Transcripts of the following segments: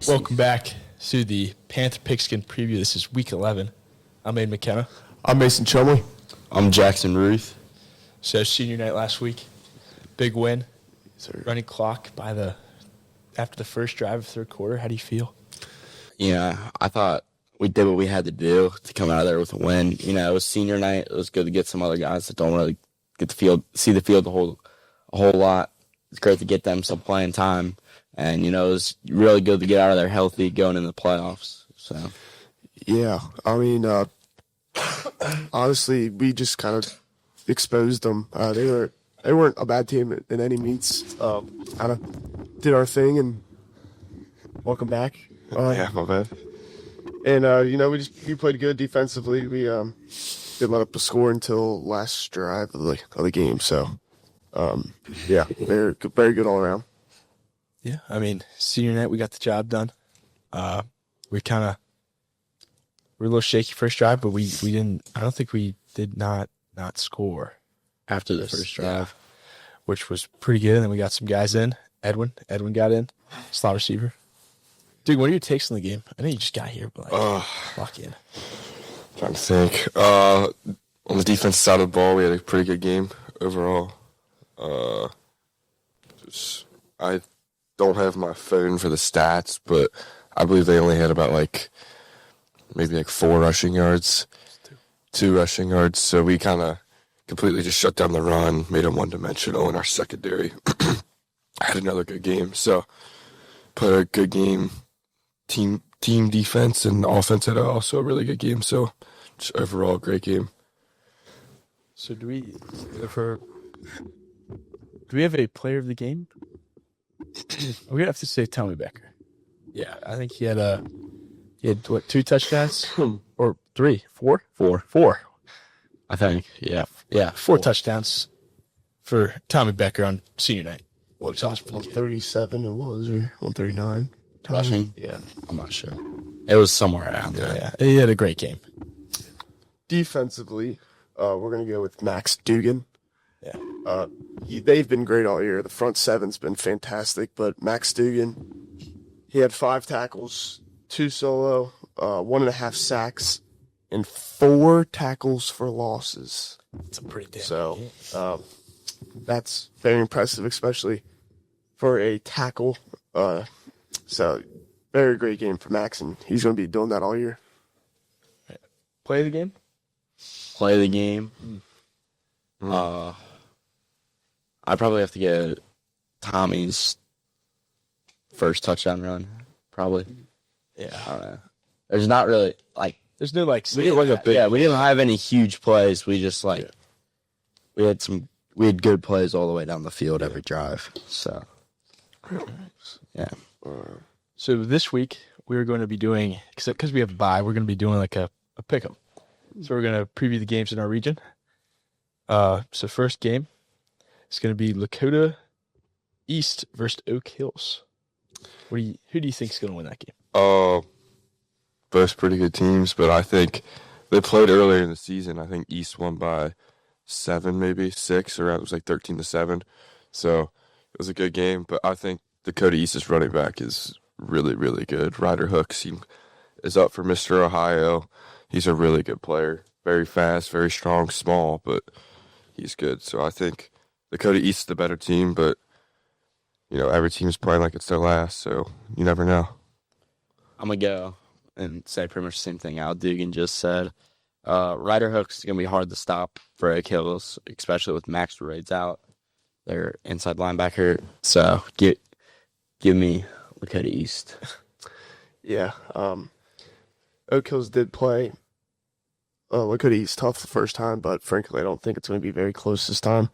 Welcome back to the Panther Pigskin preview. This is week 11. I'm Aiden McKenna. I'm Mason Chumley. I'm Jackson Ruth. So senior night last week, big win. Running clock after the first drive of third quarter. How do you feel? Yeah, I thought we did what we had to do to come out of there with a win. You know, it was senior night. It was good to get some other guys that don't really get see the field a whole lot. It's great to get them some playing time. And, you know, it was really good to get out of there healthy going into the playoffs. So, yeah, I mean, honestly, we just kind of exposed them. They weren't a bad team in any means. Kind of did our thing, and welcome back. Yeah, my bad. And you know, we played good defensively. We didn't let up a score until last drive of the game. So, yeah, very good all around. Yeah, I mean, senior night, we got the job done. We're a little shaky first drive, but we didn't. I don't think we did not score after the first drive, which was pretty good. And then we got some guys in. Edwin got in, slot receiver. Dude, what are your takes on the game? I know you just got here, but lock in. Trying to think. On the defensive side of the ball, we had a pretty good game overall. I don't have my phone for the stats, but I believe they only had about maybe 4 rushing yards, 2 rushing yards. So we kind of completely just shut down the run, made them one-dimensional in our secondary. Had another good game. So put a good game. Team defense and offense had also a really good game. So just overall, great game. So do we have a player of the game? We're gonna have to say Tommy Becker. Yeah, I think he had 2 touchdowns or 3, 4? 4. I think. Yeah, 4 touchdowns for Tommy Becker on senior night. What, 137 it was, or 139? Rushing? Yeah. I'm not sure. It was somewhere around there. Yeah, he had a great game. Defensively, we're going to go with Max Dugan. Yeah. They've been great all year. The front seven's been fantastic, but Max Dugan, he had 5 tackles, 2 solo, 1.5 sacks, and 4 tackles for losses. That's a pretty damn So, game. that's very impressive, especially for a tackle. So, very great game for Max, and he's going to be doing that all year. Play the game? Play the game. I probably have to get Tommy's first touchdown run. Probably. Yeah. I don't know. There's not really There's no we didn't have any huge plays. We just we had good plays all the way down the field every drive. So yeah. So this week we're going to be doing, because we have a bye, we're going to be doing a pick'em. So we're going to preview the games in our region. So first game is going to be Lakota East versus Oak Hills. Who do you think is going to win that game? Both pretty good teams, but I think they played earlier in the season. I think East won by 7, maybe 6, or it was 13-7. So it was a good game, but I think Dakota East's running back is really, really good. Ryder Hooks, he is up for Mr. Ohio. He's a really good player. Very fast, very strong, small, but he's good. So I think Dakota East is the better team, but, you know, every team's playing like it's their last, so you never know. I'm going to go and say pretty much the same thing Al Dugan just said. Ryder Hooks is going to be hard to stop for Oak Hills, especially with Max Raids out. Their inside linebacker. So give me Lakota East. Yeah. Oak Hills did play Lakota East tough the first time, but frankly, I don't think it's going to be very close this time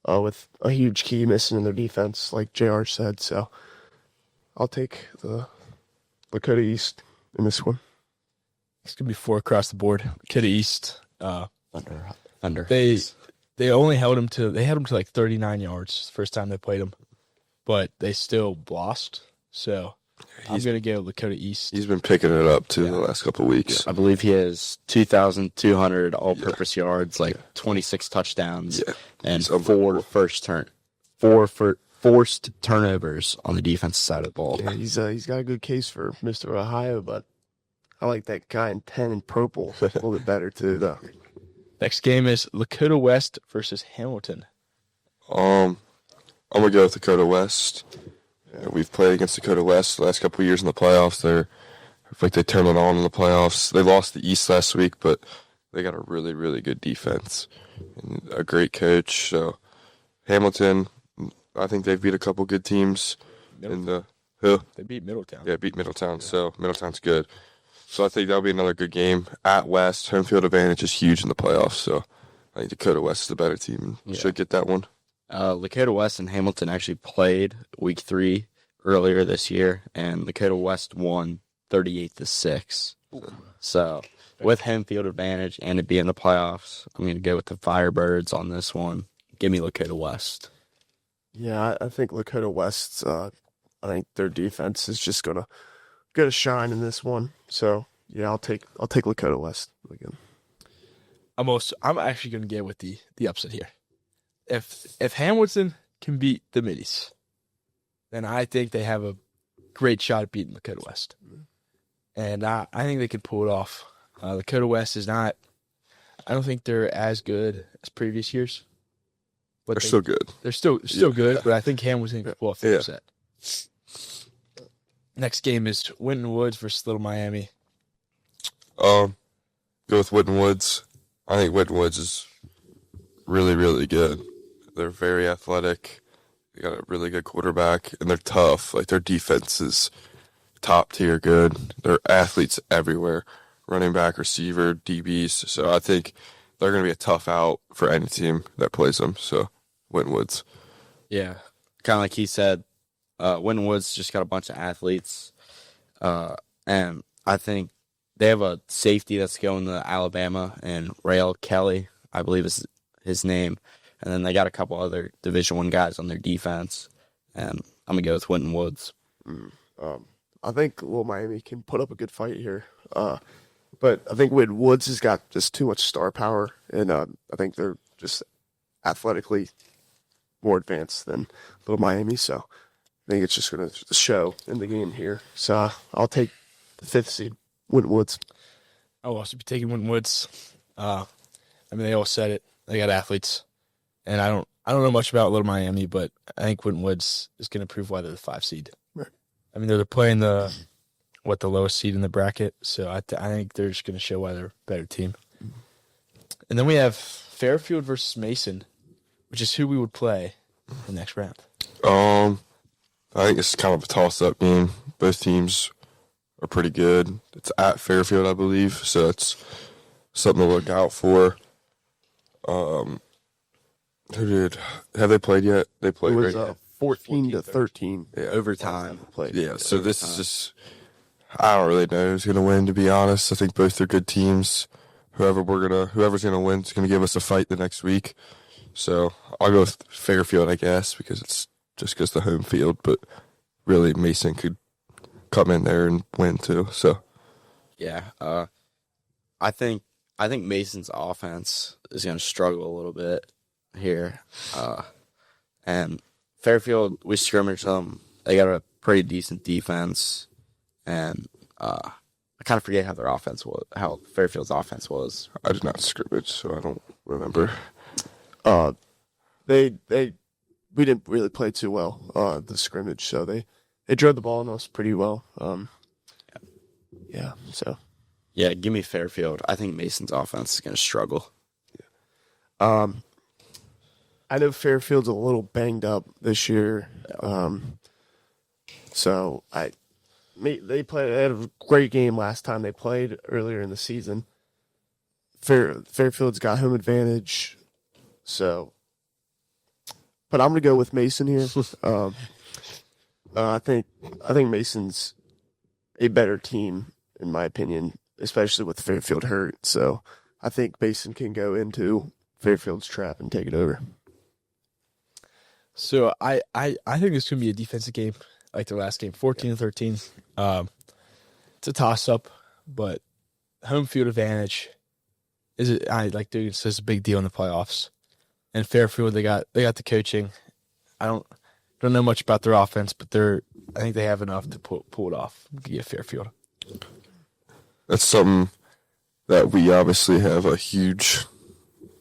with a huge key missing in their defense, like JR said. So I'll take the Lakota East in this one. It's going to be 4 across the board. Lakota East. Thunder. They only held him to 39 yards the first time they played him, but they still lost. So I'm going to go Lakota East. He's been picking it up, too, the last couple of weeks. I believe he has 2,200 all-purpose yards, 26 touchdowns, and 4 first forced turnovers on the defensive side of the ball. Yeah, he's got a good case for Mr. Ohio, but I like that guy in 10 and purple a little bit better too, though. Next game is Lakota West versus Hamilton. I'm gonna go with Dakota West. Yeah, we've played against Dakota West the last couple of years in the playoffs. I feel like they turned it on in the playoffs. They lost the East last week, but they got a really, really good defense and a great coach. So Hamilton, I think they've beat a couple good teams in the who? They beat Middletown. Yeah, beat Middletown. So Middletown's good. So I think that'll be another good game at West. Home field advantage is huge in the playoffs. So I think Dakota West is the better team. Yeah. Should get that one. Lakota West and Hamilton actually played week 3 earlier this year, and Lakota West won 38-6. So with home field advantage and it being the playoffs, I'm going to go with the Firebirds on this one. Give me Lakota West. Yeah, I think Lakota West. I think their defense is just gonna shine in this one. So yeah, I'll take Lakota West again. I'm actually going to get with the upset here. If Hamilton can beat the Middies, then I think they have a great shot at beating Lakota West. And I think they could pull it off. Lakota West is not. I don't think they're as good as previous years. But They're still good. They're still good, but I think Hamilton can pull off the upset. Next game is Winton Woods versus Little Miami. Go with Winton Woods. I think Winton Woods is really, really good. They're very athletic. They got a really good quarterback, and they're tough. Like, their defense is top tier good. They're athletes everywhere. Running back, receiver, DBs. So I think they're going to be a tough out for any team that plays them. So Winton Woods. Yeah, kind of like he said, Winton Woods just got a bunch of athletes. And I think they have a safety that's going to Alabama, and Rael Kelly, I believe is his name. And then they got a couple other Division I guys on their defense. And I'm going to go with Winton Woods. I think Little Miami can put up a good fight here. But I think Winton Woods has got just too much star power, and I think they're just athletically more advanced than Little Miami. So I think it's just going to show in the game here. So I'll take the 5th seed, Winton Woods. I'll also be taking Winton Woods. They all said it. They got athletes. And I don't know much about Little Miami, but I think Winton Woods is going to prove why they're the 5 seed. Right. They're playing the lowest seed in the bracket, so I think they're just going to show why they're a better team. And then we have Fairfield versus Mason, which is who we would play in the next round. I think it's kind of a toss-up game. Both teams are pretty good. It's at Fairfield, I believe, so it's something to look out for. Have they played yet? They played, It was right? 14-13. Yeah. Overtime. Played. Yeah, so this is just, I don't really know who's going to win, to be honest. I think both are good teams. Whoever's going to win is going to give us a fight the next week. So I'll go with Fairfield, I guess, because it's just because the home field. But really, Mason could come in there and win too. So Yeah. I think Mason's offense is going to struggle a little bit here. And Fairfield, we scrimmaged them. They got a pretty decent defense. And I kind of forget how Fairfield's offense was. I did not scrimmage, so I don't remember. We didn't really play too well the scrimmage, so they drove the ball on us pretty well. Yeah, so Yeah, give me Fairfield. I think Mason's offense is going to struggle. I know Fairfield's a little banged up this year. So they had a great game last time they played earlier in the season. Fairfield's got home advantage, so. But I'm gonna go with Mason here. I think Mason's a better team in my opinion, especially with Fairfield hurt. So I think Mason can go into Fairfield's trap and take it over. So I think this could be a defensive game like their last game, 14-13. It's a toss-up, but home field advantage is a big deal in the playoffs. And Fairfield, they got the coaching. Don't know much about their offense, but I think they have enough to pull it off. Get Fairfield. That's something that we obviously have a huge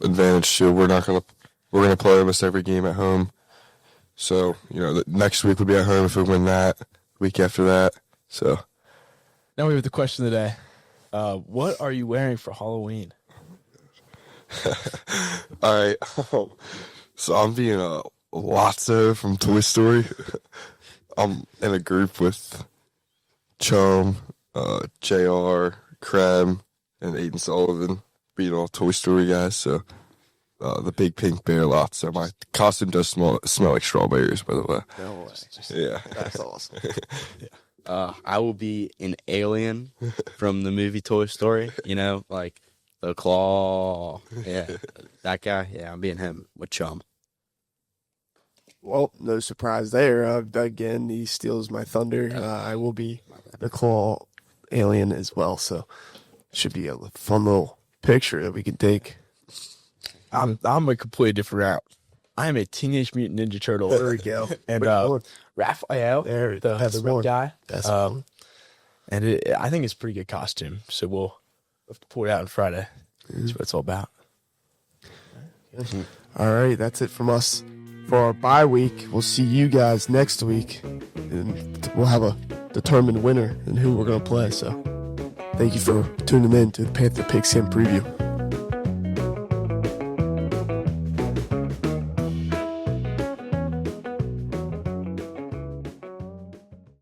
advantage to. We're gonna play almost every game at home. So the next week we'll be at home if we win that. Week after that. So Now we have the question of the day. What are you wearing for Halloween? all right. So I'm being a Lotso from Toy Story. I'm in a group with Chum, JR, Krem, and Aiden Sullivan, being all Toy Story guys. So the big pink bear Lotso. My costume does smell like strawberries, by the way. No way. Yeah. That's awesome. I will be an alien from the movie Toy Story. Like the claw. Yeah, that guy. Yeah, I'm being him with Chum. Well, no surprise there. Again, he steals my thunder. I will be the claw alien as well, so should be a fun little picture that we can take. I'm a completely different route. I am a Teenage Mutant Ninja Turtle. There we go. And Which one? Raphael, There, the that's red one. guy. That's one. And I think it's a pretty good costume. So we'll have to pull it out on Friday. That's what it's all about. All right, that's it from us for our bye week. We'll see you guys next week, and we'll have a determined winner and who we're going to play. So thank you for tuning in to the Panther Pigskin preview.